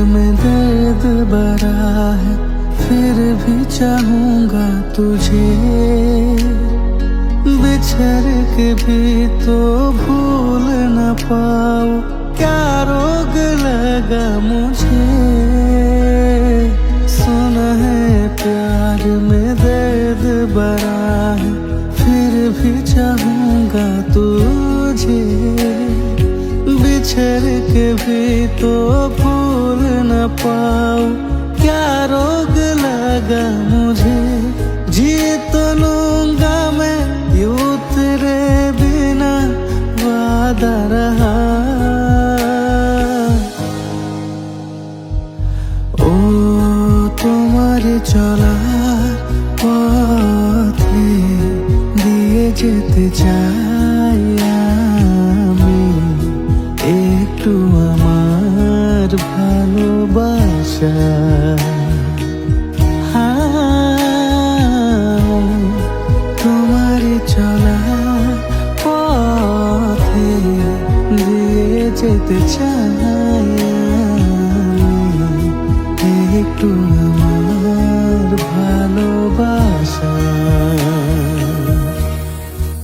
में दर्द भरा है, फिर भी चाहूंगा तुझे। बिछड़ के भी तो भूल न पाऊं, क्या रोग लगा मुझे। सुना है प्यार में दर्द भरा है, फिर भी चाहूंगा तुझे। बिछड़ के भी तो भूल न पाऊं, क्या रोग लगा मुझे। जी तो लूंगा मैं यूं तेरे बिना, वादा रहा। ও তোমার চলার পথে দিয়ে যেতে চাই আমি, একটু আমার ভালোবাসা। তোমার চলার পথে দিয়ে যেতে চাই আমি, একটু আমার ভালোবাসা।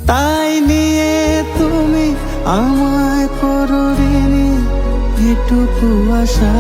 তাই নিয়ে তুমি আমায় করো ঋণী এটুকু আশা।